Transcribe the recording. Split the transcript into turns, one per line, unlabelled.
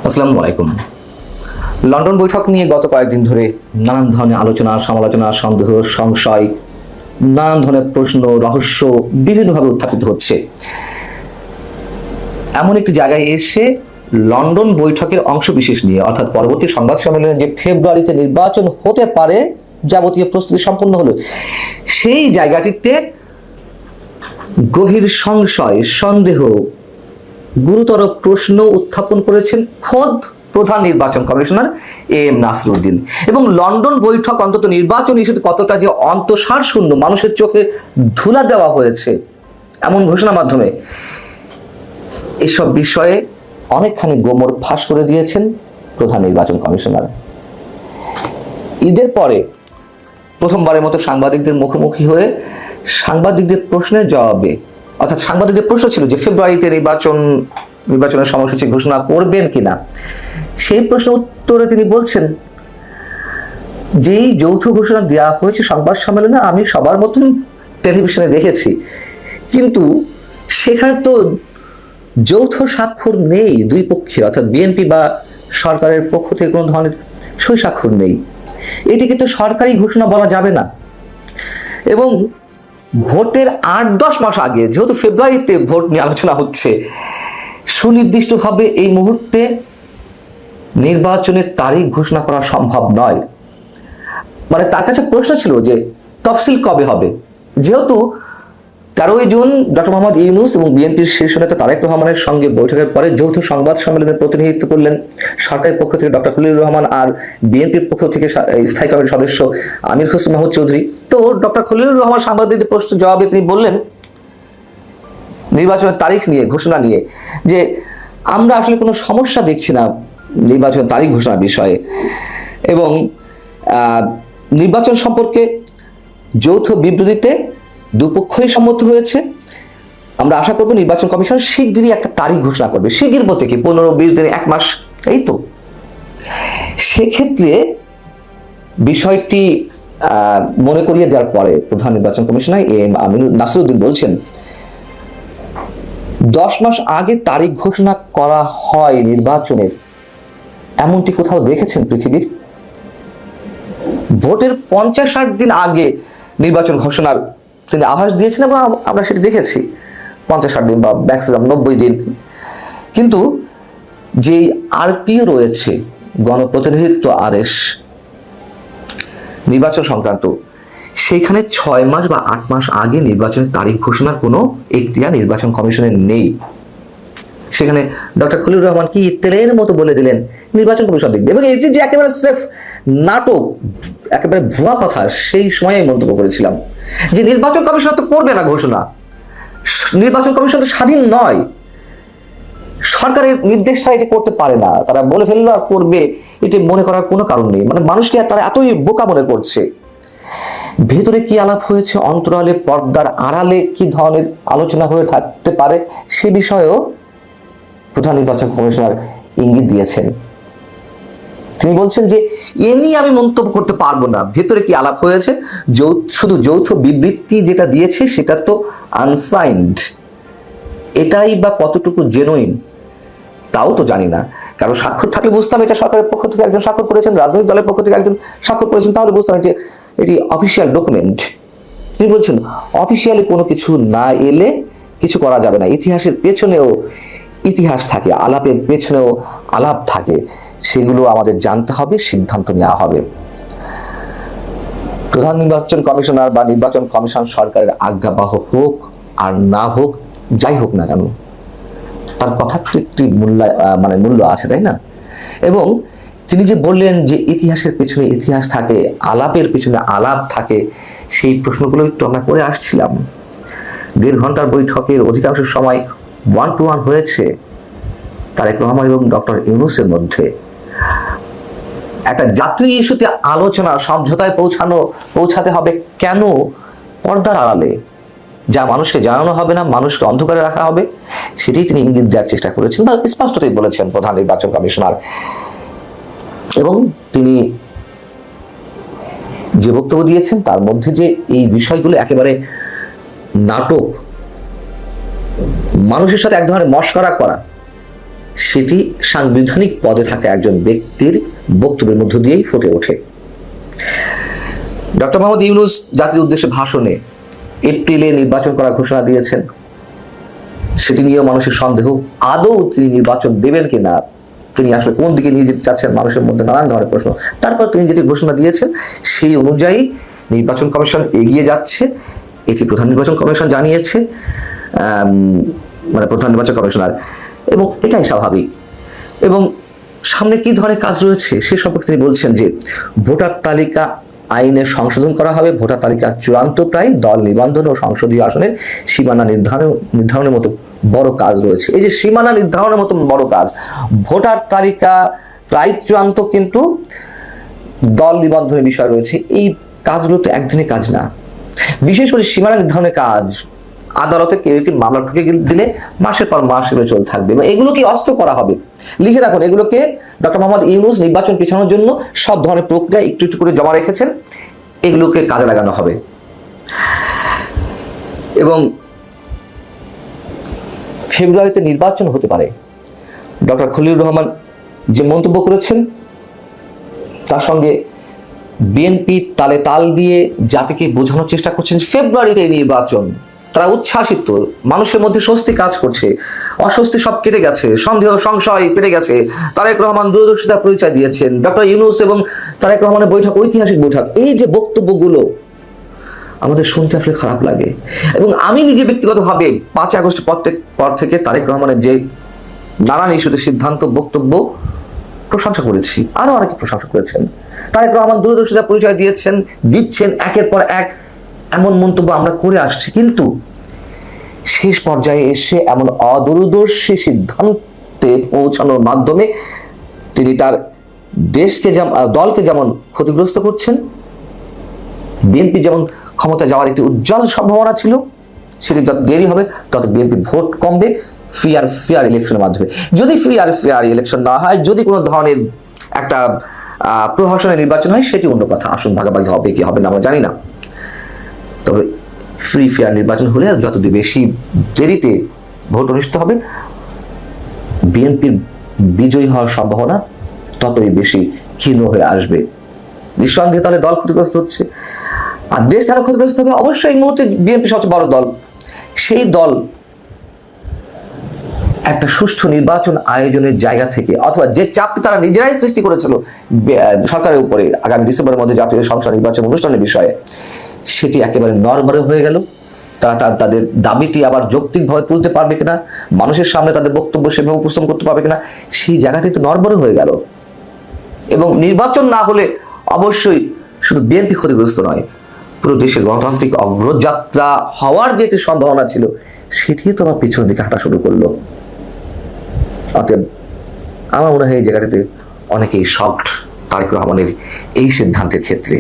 আসসালামু আলাইকুম। লন্ডন বৈঠক নিয়ে গত কয়েকদিন ধরে নানান ধরনের আলোচনা, সমালোচনা, সন্দেহ, সংশয়, নানান ধরনের প্রশ্ন, রহস্য বিভিন্নভাবে উত্থাপিত হচ্ছে। এমন একটি জায়গায় এসে লন্ডন বৈঠকের অংশ বিশেষ নিয়ে অর্থাৎ পরবর্তী সংবাদ সম্মেলনে যে ফেব্রুয়ারিতে নির্বাচন হতে পারে, যাবতীয় প্রস্তুতি সম্পন্ন হলো, সেই জায়গাটিতে গভীর সংশয়, সন্দেহ, গুরুতর প্রশ্ন উত্থাপন করেছেন খোদ প্রধান নির্বাচন কমিশনার এম নাসিরউদ্দিন। এবং লন্ডন বৈঠক অন্তত নির্বাচন ইস্যুতে কতটা যে অন্তঃসার শূন্য, মানুষের চোখে ধুলা দেওয়া হয়েছে এমন ঘোষণার মাধ্যমে, এসব বিষয়ে অনেকখানি গোমর ফাঁস করে দিয়েছেন প্রধান নির্বাচন কমিশনার। ঈদের পরে প্রথমবারের মতো সাংবাদিকদের মুখোমুখি হয়ে সাংবাদিকদের প্রশ্নের জবাবে, অর্থাৎ সাংবাদিকদের প্রশ্ন ছিল যে ফেব্রুয়ারিতে নির্বাচনের সময়সূচি ঘোষণা করবেন কিনা, সেই প্রশ্ন উত্তরে তিনি বলছেন, যেই যৌথ ঘোষণা দেওয়া হয়েছে সংবাদ সম্মেলনে আমি সবার মতন টেলিভিশনে দেখেছি, কিন্তু সেখানে তো যৌথ স্বাক্ষর নেই দুই পক্ষের, অর্থাৎ বিএনপি বা সরকারের পক্ষ থেকে কোনো ধরনের সই স্বাক্ষর নেই। এটিকে তো সরকারি ঘোষণা বলা যাবে না। এবং ভোটের ৮-১০ মাস আগে, যেহেতু ফেব্রুয়ারিতে ভোট নিয়ে আলোচনা হচ্ছে, সুনির্দিষ্টভাবে এই মুহূর্তে নির্বাচনের তারিখ ঘোষণা করা সম্ভব নয়। মানে তার কাছে প্রশ্ন ছিল যে তফসিল কবে হবে, যেহেতু 13ই জুন ডক্টর মোহাম্মদ ইউনূস এবং বিএনপির শীর্ষ নেতা তারেক রহমানের সঙ্গে বৈঠকের পরে যৌথ সংবাদ সম্মেলনের প্রতিনিধিত্ব করলেন সরকারের পক্ষ থেকে ডক্টর খলিলুর রহমান আর বিএনপির পক্ষ থেকে স্থায়ী কমিটির সদস্য আমির হোসেন মাহমুদ চৌধুরী। তো ডক্টর খলিলুর রহমান সাংবাদিকদের প্রশ্নের জবাবে তিনি বললেন নির্বাচনের তারিখ নিয়ে, ঘোষণা নিয়ে, যে আমরা আসলে কোনো সমস্যা দেখছি না নির্বাচনের তারিখ ঘোষণার বিষয়ে, এবং নির্বাচন সম্পর্কে যৌথ বিবৃতিতে দুপক্ষই সম্মত হয়েছে। আমরা আশা করব নির্বাচন কমিশন শিগগিরই একটা তারিখ ঘোষণা করবে। শিগগির বলতে কি 15-20 দিন, 1 মাস, এই তো। সেক্ষেত্রে বিষয়টি মনে করিয়ে দেওয়ার পরে প্রধান নির্বাচন কমিশনার এম নাসিরউদ্দিন বলছেন, 10 মাস আগে তারিখ ঘোষণা করা হয় নির্বাচনের, এমনটি কোথাও দেখেছেন পৃথিবীর? ভোটের 50-60 দিন আগে নির্বাচন ঘোষণার তিনি আভাস দিয়েছেন এবং আমরা সেটি দেখেছি, 50-60 দিন বা ম্যাক্সিমাম 90 দিন। কিন্তু যেই আরপিও রয়েছে, গণপ্রতিনিধিত্ব আদেশ নির্বাচন সংক্রান্ত, সেখানে 6 মাস বা 8 মাস আগে নির্বাচনের তারিখ ঘোষণার কোনো এখতিয়ার নির্বাচন কমিশনের নেই। সেখানে ডক্টর খলিলুর রহমান কি তেলের মতো বলে দিলেন নির্বাচন কমিশন দেখবে, এবং এটি যে একেবারে স্রেফ নাটক, একেবারে ভুয়া কথা, সেই সময় আমি মন্তব্য করেছিলাম যে নির্বাচন কমিশন তো করবে না ঘোষণা, নির্বাচন কমিশন তো স্বাধীন নয়, সরকারের নির্দেশ ছাড়া এটি করতে পারে না, তারা বলে ফেললো আর করবে, এটি মনে করার কোনো কারণ নেই। মানে মানুষকে তারা এতই বোকা মনে করছে। ভেতরে কি আলাপ হয়েছে, অন্তরালে, পর্দার আড়ালে কি ধরনের আলোচনা হয়ে থাকতে পারে, সে বিষয়েও প্রধান নির্বাচন কমিশনার ইঙ্গিত দিয়েছেন। তিনি বলছেন যে এ নিয়ে আমি মন্তব্য করতে পারবো না, ভেতরে কি আলাপ হয়েছে, শুধু যৌথ বিবৃতি যেটা দিয়েছে সেটা তো আনসাইন্ড, এটাই বা কতটুকু জেনুইন তাও তো জানি না। কারণ স্বাক্ষর থাকলে বুঝতাম এটা সরকারের পক্ষ থেকে একজন স্বাক্ষর করেছেন, রাজনৈতিক দলের পক্ষ থেকে একজন স্বাক্ষর করেছেন, তাহলে বুঝতাম এটি অফিসিয়াল ডকুমেন্ট। তিনি বলছেন অফিসিয়ালি কোনো কিছু না এলে কিছু করা যাবে না, ইতিহাসের পেছনেও ইতিহাস থাকে, আলাপের পেছনেও আলাপ থাকে, সেগুলো আমাদের জানতে হবে, সিদ্ধান্ত নেওয়া হবে। প্রধান নির্বাচন কমিশনার বা নির্বাচন কমিশন সরকারের আজ্ঞাবাহক হোক আর না হোক, যাই হোক না কেন, তার কথা একটি মূল্য আছে, তাই না? এবং তিনি যে বললেন যে ইতিহাসের পেছনে ইতিহাস থাকে, আলাপের পেছনে আলাপ থাকে, সেই প্রশ্নগুলো একটু আমরা করে আসছিলাম। 1.5 ঘন্টার বৈঠকের অধিকাংশ সময় 1-to-1 হয়েছে তারেক রহমান এবং ডক্টর ইউনূসের মধ্যে। একটা জাতীয় ইস্যুতে আলোচনা, সমঝোতায় পৌঁছাতে হবে কেন পর্দার আড়ালে, যা মানুষকে জানানো হবে না, মানুষকে অন্ধকারে রাখা হবে, সেটাই তিনি ইঙ্গিত দেওয়ার চেষ্টা করেছেন বা স্পষ্টতই বলেছেন প্রধান নির্বাচন কমিশনার। এবং তিনি যে বক্তব্য দিয়েছেন তার মধ্যে যে এই বিষয়গুলো একেবারে নাটক, মানুষের সাথে এক ধরনের মশকরা করা, সেটি সাংবিধানিক পদে থাকা একজন ব্যক্তির বক্তব্যের মধ্য দিয়েই ফুটে ওঠে। ডক্টর মোহাম্মদ ইউনূস জাতির উদ্দেশ্যে ভাষণে এপ্রিলে নির্বাচন করার ঘোষণা দিয়েছেন। সেটি নিয়েও মানুষের সন্দেহ, আদৌ তিনি নির্বাচন দেবেন কিনা, তিনি আসলে কোন দিকে নিয়ে যেতে চাচ্ছেন, মানুষের মধ্যে নানান ধরনের প্রশ্ন। তারপর তিনি যেটি ঘোষণা দিয়েছেন সেই অনুযায়ী নির্বাচন কমিশন এগিয়ে যাচ্ছে, এটি প্রধান নির্বাচন কমিশন জানিয়েছে, মানে প্রধান নির্বাচন কমিশনার, এবং এটাই স্বাভাবিক। এবং সামনে কি ধরনের কাজ রয়েছে সে সম্পর্কে তিনি বলছেন যে ভোটার তালিকা আইনের সংশোধন করা হবে, ভোটার তালিকা চূড়ান্ত প্রায়, দল নিবন্ধন ও সংসদীয় আসনের সীমানা নির্ধারণের মতো বড় কাজ রয়েছে। এই যে সীমানা নির্ধারণের মতো বড় কাজ, ভোটার তালিকা প্রায় চূড়ান্ত কিন্তু দল নিবন্ধনের বিষয় রয়েছে, এই কাজগুলো তো একদিনের কাজ না। বিশেষ করে সীমানা নির্ধারণের কাজ আদালতে কেউ একটি মামলা ঠুকে দিলে মাসের পর মাস এগুলো চলতে থাকবে এবং এগুলোকে অস্ত্র করা হবে। লিখে রাখুন, এগুলোকে ডক্টর মোহাম্মদ ইউনূস নির্বাচন পেছানোর জন্য সব ধরনের প্রক্রিয়া একটু একটু করে জমা রেখেছেন, এগুলোকে কাজে লাগানো হবে। এবং ফেব্রুয়ারিতে নির্বাচন হতে পারে। ডক্টর খলিলুর রহমান যে মন্তব্য করেছেন তার সঙ্গে বিএনপি তালে তাল দিয়ে জাতিকে বোঝানোর চেষ্টা করছেন ফেব্রুয়ারিতে নির্বাচন। তারা উচ্ছ্বাসিত, মানুষের মধ্যে স্বস্তি কাজ করছে, অস্বস্তি সব কেটে গেছে, সন্দেহ সংশয় কেটে গেছে। তারেক রহমান দূরদর্শিতার পরিচয় দিয়েছেন। ডক্টর ইউনূস এবং তারেক রহমানের বৈঠক ঐতিহাসিক বৈঠক। এই যে বক্তব্যগুলো আমাদের শুনতে আসলে খারাপ লাগে। এবং আমি নিজে ব্যক্তিগতভাবে 5 আগস্ট পর থেকে তারেক রহমানের যে নানান ইস্যুতে সিদ্ধান্ত, বক্তব্য প্রশংসা করেছি, আরো অনেকে প্রশংসা করেছেন। তারেক রহমান দূরদর্শিতার পরিচয় দিচ্ছেন একের পর এক, এমন মন্তব্য আমরা করে আসছি। কিন্তু শেষ পর্যায়ে এসে এমন অদূরদর্শী সিদ্ধান্তে পৌঁছানোর মাধ্যমে তিনি তার দলকে যেমন ক্ষতিগ্রস্ত করছেন, বিএনপি যেমন ক্ষমতায় যাওয়ার একটি উজ্জ্বল সম্ভাবনা ছিল, সেটি যত দেরি হবে তত বিএনপি ভোট কমবে ফ্রি আর ফেয়ার ইলেকশনের মাধ্যমে। যদি ফ্রি আর ফেয়ার ইলেকশন না হয়, যদি কোনো ধরনের একটা প্রহসনের নির্বাচন হয়, সেটি অন্য কথা, আসন ভাগাভাগি হবে কি হবে না আমরা জানি না। তবে ফ্রি ফেয়ার নির্বাচন হলে যত বেশি দেরিতে ভোট অনুষ্ঠিত হবে, বিএনপির বিজয়ী হওয়ার সম্ভাবনা ততই বেশি ক্ষীণ হয়ে আসবে। নিঃসন্দেহে তাহলে দল ক্ষতিগ্রস্ত হচ্ছে। আর দেশ কেন ক্ষতিগ্রস্ত হবে? অবশ্যই এই মুহূর্তে বিএনপি সবচেয়ে বড় দল, সেই দল একটা সুষ্ঠু নির্বাচন আয়োজনের জায়গা থেকে, অথবা যে চাপ তারা নিজেরাই সৃষ্টি করেছিল সরকারের উপরে আগামী ডিসেম্বরের মধ্যে জাতীয় সংসদ নির্বাচন অনুষ্ঠানের বিষয়ে, সেটি একেবারে নড়বড়ে হয়ে গেল। তারা তাদের দাবিটি আবার যৌক্তিকভাবে তুলতে পারবে কিনা, মানুষের সামনে তাদের বক্তব্য সেভাবে উপস্থাপন করতে পারবে কিনা, সেই জায়গাটি তো নড়বড়ে হয়ে গেল। এবং নির্বাচন না হলে অবশ্যই শুধু বিএনপি ক্ষতিগ্রস্ত নয়, পুরো দেশের গণতান্ত্রিক অগ্রযাত্রা হওয়ার যেটি সম্ভাবনা ছিল সেটিও তো আবার পিছনের দিকে হাঁটা শুরু করলো। অতএব আমার মনে হয় এই জায়গাটিতে অনেকেই শকড তারেক রহমানের এই সিদ্ধান্তের ক্ষেত্রে।